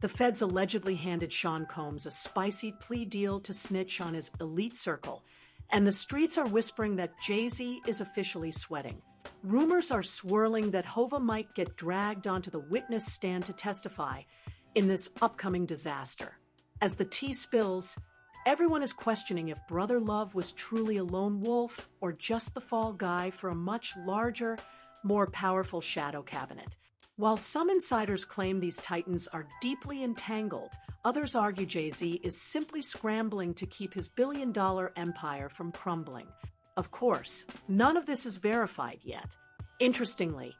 The feds allegedly handed Sean Combs a spicy plea deal to snitch on his elite circle, and the streets are whispering that Jay-Z is officially sweating. Rumors are swirling that Hova might get dragged onto the witness stand to testify in this upcoming disaster. As the tea spills, everyone is questioning if Brother Love was truly a lone wolf or just the fall guy for a much larger, more powerful shadow cabinet. While some insiders claim these titans are deeply entangled, others argue Jay-Z is simply scrambling to keep his billion-dollar empire from crumbling. Of course, none of this is verified yet. Interestingly,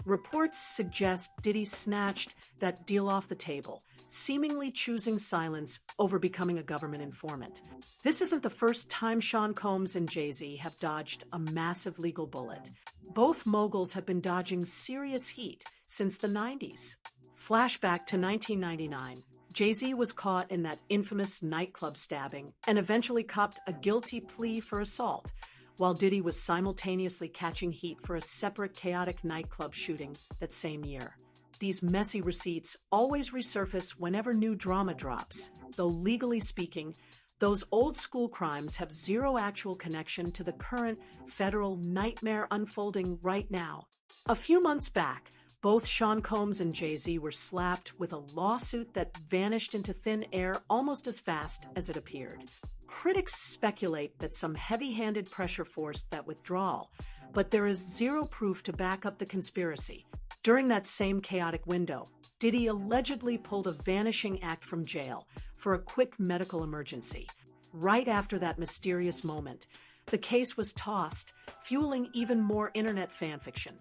reports suggest Diddy snatched that deal off the table, seemingly choosing silence over becoming a government informant. This isn't the first time Sean Combs and Jay-Z have dodged a massive legal bullet. Both moguls have been dodging serious heat since the 90s. Flashback to 1999. Jay-Z was caught in that infamous nightclub stabbing and eventually copped a guilty plea for assault, while Diddy was simultaneously catching heat for a separate chaotic nightclub shooting that same year. These messy receipts always resurface whenever new drama drops, though legally speaking, those old-school crimes have zero actual connection to the current federal nightmare unfolding right now. A few months back, both Sean Combs and Jay-Z were slapped with a lawsuit that vanished into thin air almost as fast as it appeared. Critics speculate that some heavy-handed pressure forced that withdrawal, but there is zero proof to back up the conspiracy. During that same chaotic window, Diddy allegedly pulled a vanishing act from jail for a quick medical emergency. Right after that mysterious moment, the case was tossed, fueling even more internet fanfiction,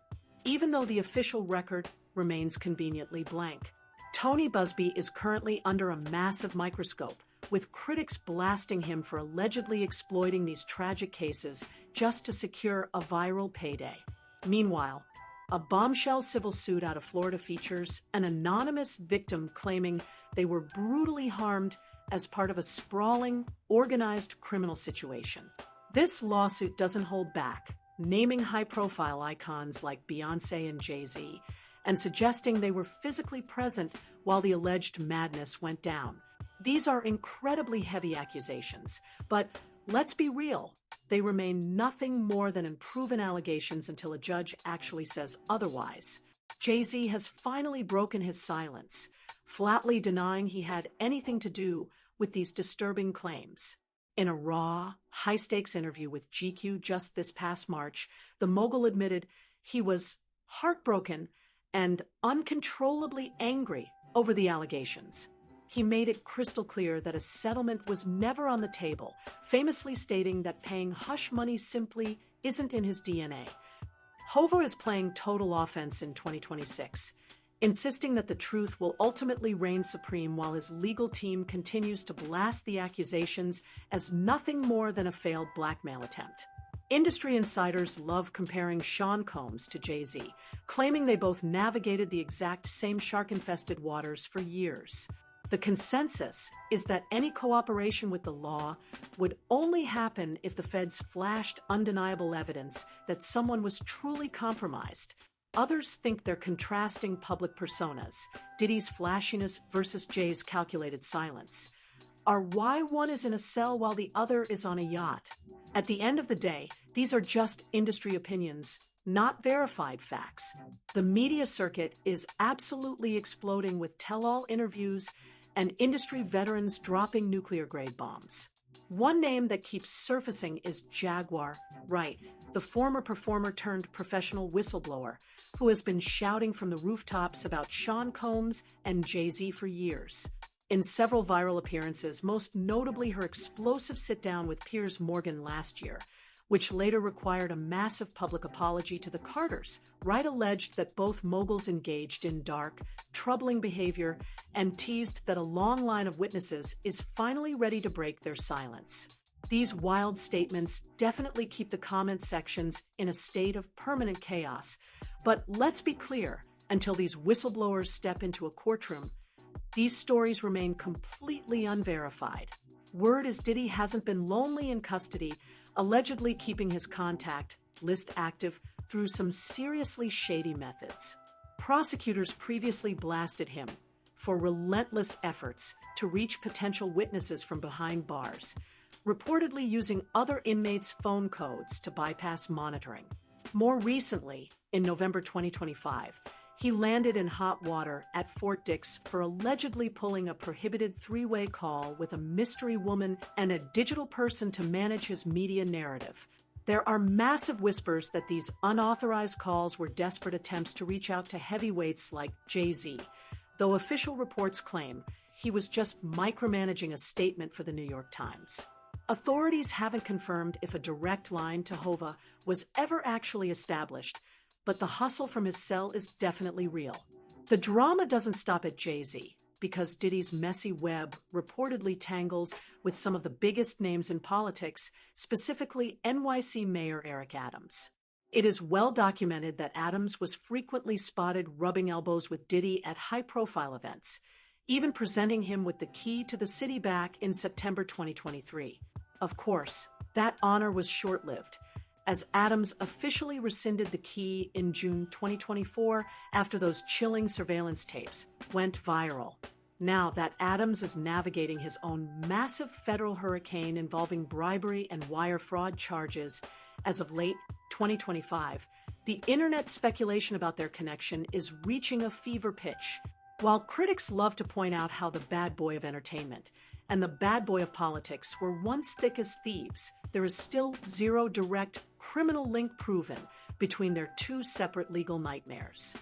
even though the official record remains conveniently blank. Tony Busby is currently under a massive microscope, with critics blasting him for allegedly exploiting these tragic cases just to secure a viral payday. Meanwhile, a bombshell civil suit out of Florida features an anonymous victim claiming they were brutally harmed as part of a sprawling, organized criminal situation. This lawsuit doesn't hold back, naming high-profile icons like Beyoncé and Jay-Z, and suggesting they were physically present while the alleged madness went down. These are incredibly heavy accusations, but let's be real, they remain nothing more than unproven allegations until a judge actually says otherwise. Jay-Z has finally broken his silence, flatly denying he had anything to do with these disturbing claims. In a raw, high-stakes interview with GQ just this past March, the mogul admitted he was heartbroken and uncontrollably angry over the allegations. He made it crystal clear that a settlement was never on the table, famously stating that paying hush money simply isn't in his DNA. Hova is playing total offense in 2026, insisting that the truth will ultimately reign supreme while his legal team continues to blast the accusations as nothing more than a failed blackmail attempt. Industry insiders love comparing Sean Combs to Jay-Z, claiming they both navigated the exact same shark-infested waters for years. The consensus is that any cooperation with the law would only happen if the feds flashed undeniable evidence that someone was truly compromised. Others think they're contrasting public personas, Diddy's flashiness versus Jay's calculated silence, are why one is in a cell while the other is on a yacht. At the end of the day, these are just industry opinions, not verified facts. The media circuit is absolutely exploding with tell-all interviews and industry veterans dropping nuclear-grade bombs. One name that keeps surfacing is Jaguar Wright, the former performer turned professional whistleblower, who has been shouting from the rooftops about Sean Combs and Jay-Z for years. In several viral appearances, most notably her explosive sit-down with Piers Morgan last year, which later required a massive public apology to the Carters, Wright alleged that both moguls engaged in dark, troubling behavior and teased that a long line of witnesses is finally ready to break their silence. These wild statements definitely keep the comment sections in a state of permanent chaos, but let's be clear, until these whistleblowers step into a courtroom, these stories remain completely unverified. Word is Diddy hasn't been lonely in custody, allegedly keeping his contact list active through some seriously shady methods. Prosecutors previously blasted him for relentless efforts to reach potential witnesses from behind bars, reportedly using other inmates' phone codes to bypass monitoring. More recently, in November 2025, he landed in hot water at Fort Dix for allegedly pulling a prohibited three-way call with a mystery woman and a digital person to manage his media narrative. There are massive whispers that these unauthorized calls were desperate attempts to reach out to heavyweights like Jay-Z, though official reports claim he was just micromanaging a statement for the New York Times. Authorities haven't confirmed if a direct line to Hova was ever actually established, but the hustle from his cell is definitely real. The drama doesn't stop at Jay-Z, because Diddy's messy web reportedly tangles with some of the biggest names in politics, specifically NYC Mayor Eric Adams. It is well documented that Adams was frequently spotted rubbing elbows with Diddy at high-profile events, even presenting him with the key to the city back in September 2023. Of course, that honor was short-lived, as Adams officially rescinded the key in June 2024 after those chilling surveillance tapes went viral. Now that Adams is navigating his own massive federal hurricane involving bribery and wire fraud charges as of late 2025, the internet speculation about their connection is reaching a fever pitch. While critics love to point out how the bad boy of entertainment and the bad boy of politics were once thick as thieves, there is still zero direct criminal link proven between their two separate legal nightmares.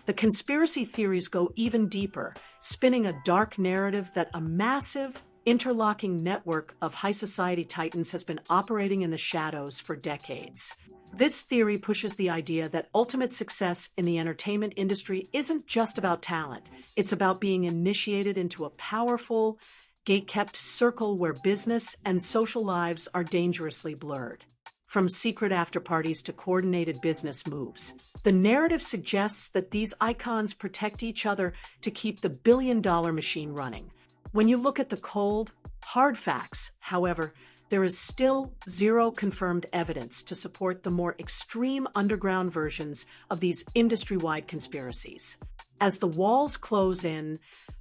The conspiracy theories go even deeper, spinning a dark narrative that a massive, interlocking network of high society titans has been operating in the shadows for decades. This theory pushes the idea that ultimate success in the entertainment industry isn't just about talent. It's about being initiated into a powerful, gate-kept circle where business and social lives are dangerously blurred. From secret after-parties to coordinated business moves, the narrative suggests that these icons protect each other to keep the billion-dollar machine running. When you look at the cold, hard facts, however, there is still zero confirmed evidence to support the more extreme underground versions of these industry-wide conspiracies. As the walls close in,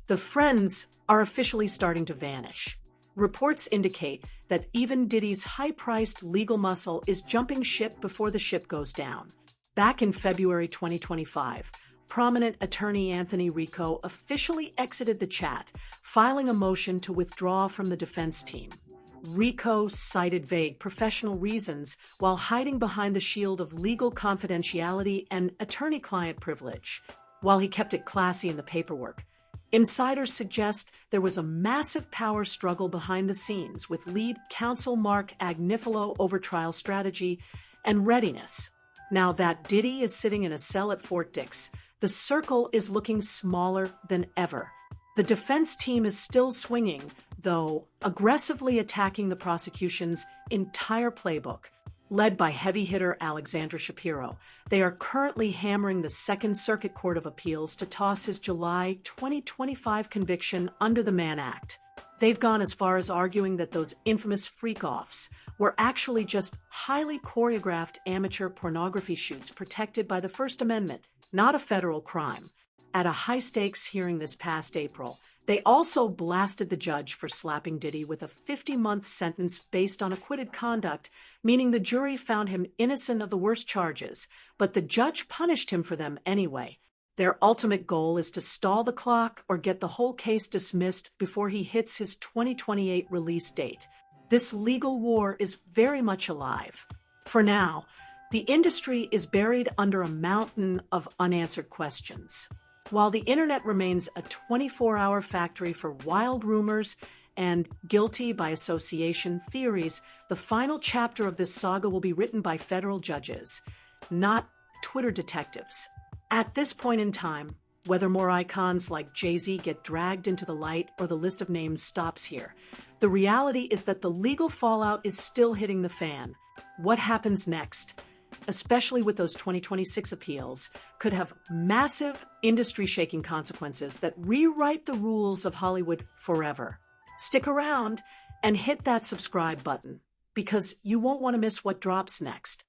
the friends are officially starting to vanish. Reports indicate that even Diddy's high-priced legal muscle is jumping ship before the ship goes down. Back in February 2025, prominent attorney Anthony Rico officially exited the chat, filing a motion to withdraw from the defense team. Rico cited vague professional reasons while hiding behind the shield of legal confidentiality and attorney-client privilege. While he kept it classy in the paperwork, insiders suggest there was a massive power struggle behind the scenes with lead counsel Mark Agnifilo over trial strategy and readiness. Now that Diddy is sitting in a cell at Fort Dix, the circle is looking smaller than ever. The defense team is still swinging, though aggressively attacking the prosecution's entire playbook. Led by heavy hitter Alexandra Shapiro, they are currently hammering the Second Circuit Court of Appeals to toss his July 2025 conviction under the Mann Act. They've gone as far as arguing that those infamous freak-offs were actually just highly choreographed amateur pornography shoots protected by the First Amendment, not a federal crime. At a high-stakes hearing this past April, they also blasted the judge for slapping Diddy with a 50-month sentence based on acquitted conduct, meaning the jury found him innocent of the worst charges, but the judge punished him for them anyway. Their ultimate goal is to stall the clock or get the whole case dismissed before he hits his 2028 release date. This legal war is very much alive. For now, the industry is buried under a mountain of unanswered questions. While the internet remains a 24-hour factory for wild rumors and guilty by association theories, the final chapter of this saga will be written by federal judges, not Twitter detectives. At this point in time, whether more icons like Jay-Z get dragged into the light or the list of names stops here, the reality is that the legal fallout is still hitting the fan. What happens next, especially with those 2026 appeals, could have massive industry-shaking consequences that rewrite the rules of Hollywood forever. Stick around and hit that subscribe button, because you won't want to miss what drops next.